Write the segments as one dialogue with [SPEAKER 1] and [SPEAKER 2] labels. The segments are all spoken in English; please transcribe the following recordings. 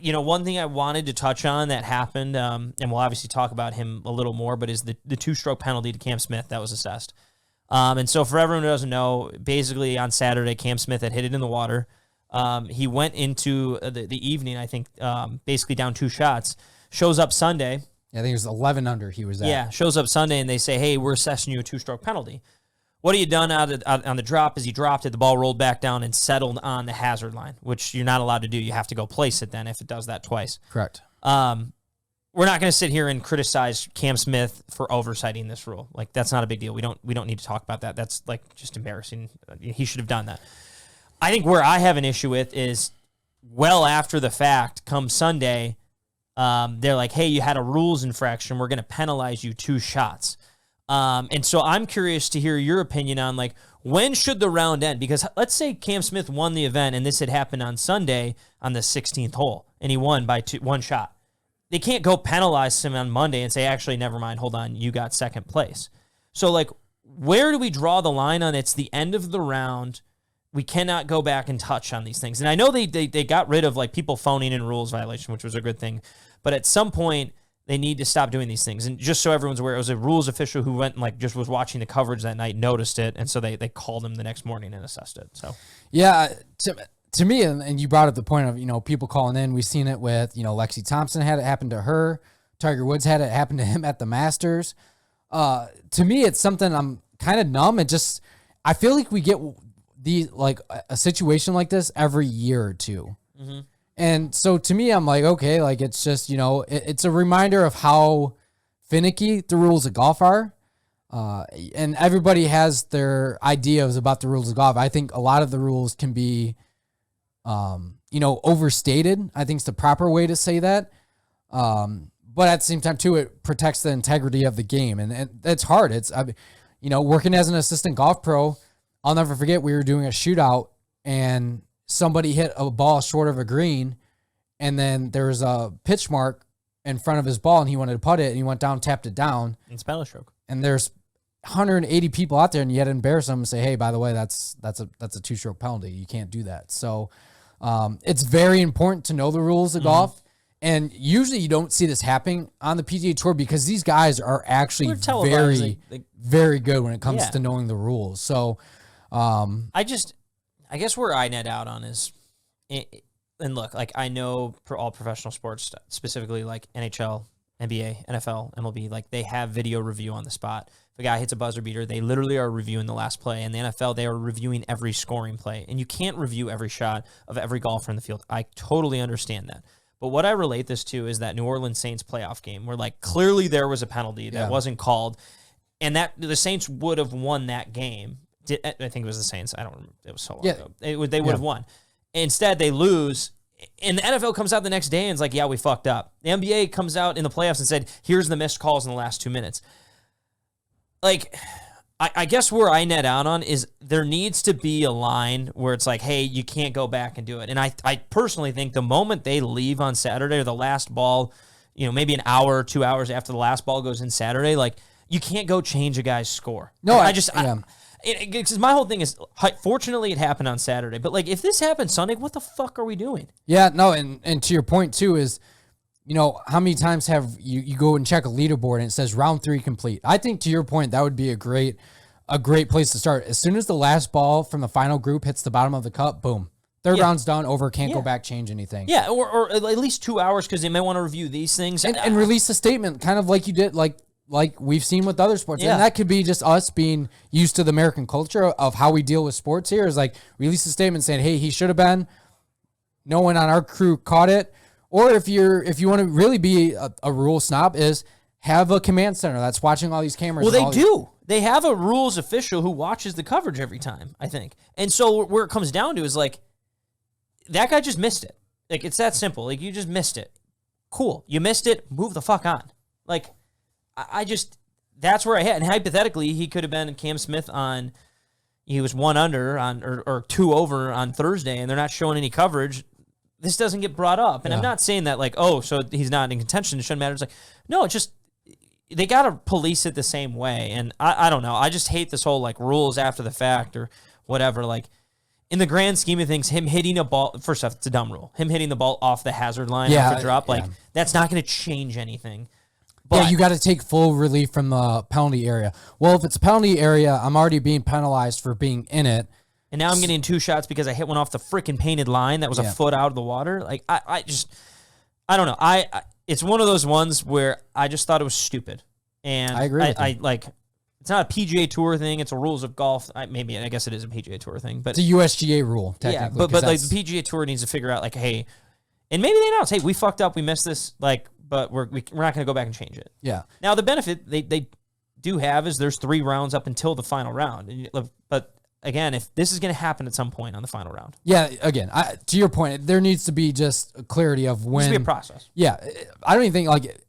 [SPEAKER 1] one thing I wanted to touch on that happened, and we'll obviously talk about him a little more, but is the two-stroke penalty to Cam Smith that was assessed. And so for everyone who doesn't know, basically on Saturday, Cam Smith had hit it in the water. He went into the evening, I think, basically down 2 shots. Shows up Sunday.
[SPEAKER 2] Yeah, I think it was 11 under he was at.
[SPEAKER 1] Yeah, shows up Sunday, and they say, hey, we're assessing you a 2-stroke penalty. What he had done on the drop is he dropped it, the ball rolled back down and settled on the hazard line, which you're not allowed to do. You have to go place it then if it does that twice.
[SPEAKER 2] Correct.
[SPEAKER 1] We're not going to sit here and criticize Cam Smith for oversighting this rule. Like, that's not a big deal. We don't need to talk about that. That's, like, just embarrassing. He should have done that. I think where I have an issue with is well after the fact, come Sunday, they're like, hey, you had a rules infraction. We're going to penalize you 2 shots. And so I'm curious to hear your opinion on, like, when should the round end? Because let's say Cam Smith won the event and this had happened on Sunday on the 16th hole, and he won by 1 shot. They can't go penalize him on Monday and say, actually, never mind, hold on, you got second place. So, like, where do we draw the line on it's the end of the round? We cannot go back and touch on these things. And I know they got rid of, like, people phoning in rules violation, which was a good thing. But at some point, they need to stop doing these things. And just so everyone's aware, it was a rules official who went and, like, just was watching the coverage that night, noticed it, and so they called him the next morning and assessed it. So,
[SPEAKER 2] yeah, to me, and you brought up the point of, people calling in. We've seen it with, Lexi Thompson had it happen to her. Tiger Woods had it happen to him at the Masters. To me, it's something I'm kind of numb. I feel like we get a situation like this every year or two. Mm-hmm. And so to me, I'm like, okay, like it's just, it's a reminder of how finicky the rules of golf are. And everybody has their ideas about the rules of golf. I think a lot of the rules can be, overstated. I think it's the proper way to say that. But at the same time, too, it protects the integrity of the game. And it's hard. Working as an assistant golf pro, I'll never forget we were doing a shootout and somebody hit a ball short of a green, and then there was a pitch mark in front of his ball, and he wanted to putt it, and he went down, tapped it down.
[SPEAKER 1] It's penalty stroke.
[SPEAKER 2] And there's 180 people out there, and you had to embarrass them and say, hey, by the way, that's a 2-stroke penalty. You can't do that. So it's very important to know the rules of golf. And usually you don't see this happening on the PGA Tour because these guys are actually very, very good when it comes to knowing the rules. So
[SPEAKER 1] I guess where I net out on is, and look, like I know for all professional sports, specifically like NHL, NBA, NFL, MLB, like they have video review on the spot. If a guy hits a buzzer beater, they literally are reviewing the last play. In the NFL, they are reviewing every scoring play. And you can't review every shot of every golfer in the field. I totally understand that. But what I relate this to is that New Orleans Saints playoff game where like clearly there was a penalty that wasn't called, and that the Saints would have won that game. I think it was the Saints. I don't remember. It was so long ago. They would have won. Instead, they lose. And the NFL comes out the next day and is like, yeah, we fucked up. The NBA comes out in the playoffs and said, here's the missed calls in the last 2 minutes. Like, I guess where I net out on is there needs to be a line where it's like, hey, you can't go back and do it. And I personally think the moment they leave on Saturday or the last ball, maybe an hour or 2 hours after the last ball goes in Saturday, like, you can't go change a guy's score.
[SPEAKER 2] No,
[SPEAKER 1] because my whole thing is, fortunately, it happened on Saturday. But, like, if this happened Sunday, what the fuck are we doing?
[SPEAKER 2] Yeah, no, and to your point, too, is, how many times have you go and check a leaderboard and it says round 3 complete? I think, to your point, that would be a great place to start. As soon as the last ball from the final group hits the bottom of the cup, boom. Third round's done, over, can't go back, change anything.
[SPEAKER 1] Yeah, or at least 2 hours because they may want to review these things.
[SPEAKER 2] And release a statement, kind of like you did, like we've seen with other sports. Yeah. And that could be just us being used to the American culture of how we deal with sports here, is like release a statement saying, hey, he should have been. No one on our crew caught it. Or if you want to really be a rule snob, is have a command center that's watching all these cameras.
[SPEAKER 1] Well, they do. They have a rules official who watches the coverage every time, I think. And so where it comes down to is like, that guy just missed it. Like, it's that simple. Like, you just missed it. Cool. You missed it. Move the fuck on. Like, that's where I hit. And hypothetically, he could have been Cam Smith he was 1 under or 2 over on Thursday, and they're not showing any coverage. This doesn't get brought up. And I'm not saying that like, oh, so he's not in contention. It shouldn't matter. It's like, no, it's just, they got to police it the same way. And I don't know. I just hate this whole like rules after the fact or whatever. Like, in the grand scheme of things, him hitting a ball, first off, it's a dumb rule. Him hitting the ball off the hazard line after drop, like that's not going to change anything. But
[SPEAKER 2] you got to take full relief from the penalty area. Well, if it's a penalty area, I'm already being penalized for being in it.
[SPEAKER 1] And now I'm getting 2 shots because I hit one off the freaking painted line that was a foot out of the water. Like, I don't know. It's one of those ones where I just thought it was stupid. And
[SPEAKER 2] I agree with you.
[SPEAKER 1] like, it's not a PGA Tour thing. It's a rules of golf. I guess it is a PGA Tour thing. But
[SPEAKER 2] it's a USGA rule, technically.
[SPEAKER 1] Yeah, but like the PGA Tour needs to figure out, like, hey, and maybe they announce, hey, we fucked up, we missed this, like, but we're not going to go back and change it.
[SPEAKER 2] Yeah.
[SPEAKER 1] Now, the benefit they do have is there's 3 rounds up until the final round. But again, if this is going to happen at some point on the final round.
[SPEAKER 2] Yeah, again, to your point, there needs to be just clarity of when.
[SPEAKER 1] There needs to be a process.
[SPEAKER 2] Yeah. I don't even think, like,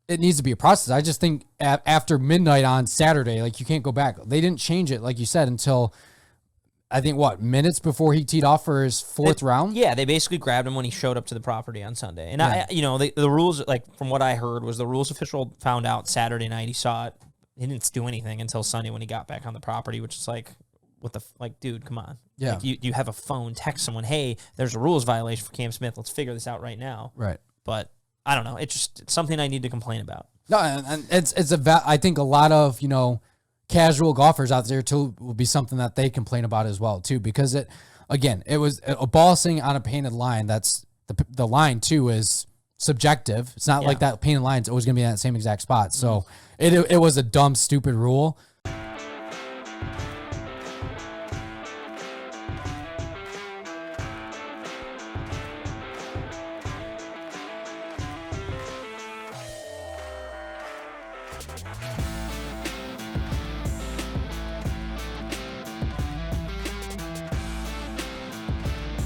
[SPEAKER 2] it needs to be a process. I just think after midnight on Saturday, like, you can't go back. They didn't change it, like you said, until, I think, minutes before he teed off for his 4th round?
[SPEAKER 1] Yeah, they basically grabbed him when he showed up to the property on Sunday. And, the rules, like, from what I heard, was the rules official found out Saturday night. He saw it. He didn't do anything until Sunday when he got back on the property, which is like, dude, come on.
[SPEAKER 2] Yeah.
[SPEAKER 1] Like, you have a phone, text someone, hey, there's a rules violation for Cam Smith. Let's figure this out right now.
[SPEAKER 2] Right.
[SPEAKER 1] But I don't know. It's something I need to complain about.
[SPEAKER 2] No, and I think a lot of, casual golfers out there too will be something that they complain about as well too, because it was a ball sitting on a painted line. That's the line too is subjective. It's not like that painted line is always going to be in that same exact spot. So it was a dumb, stupid rule.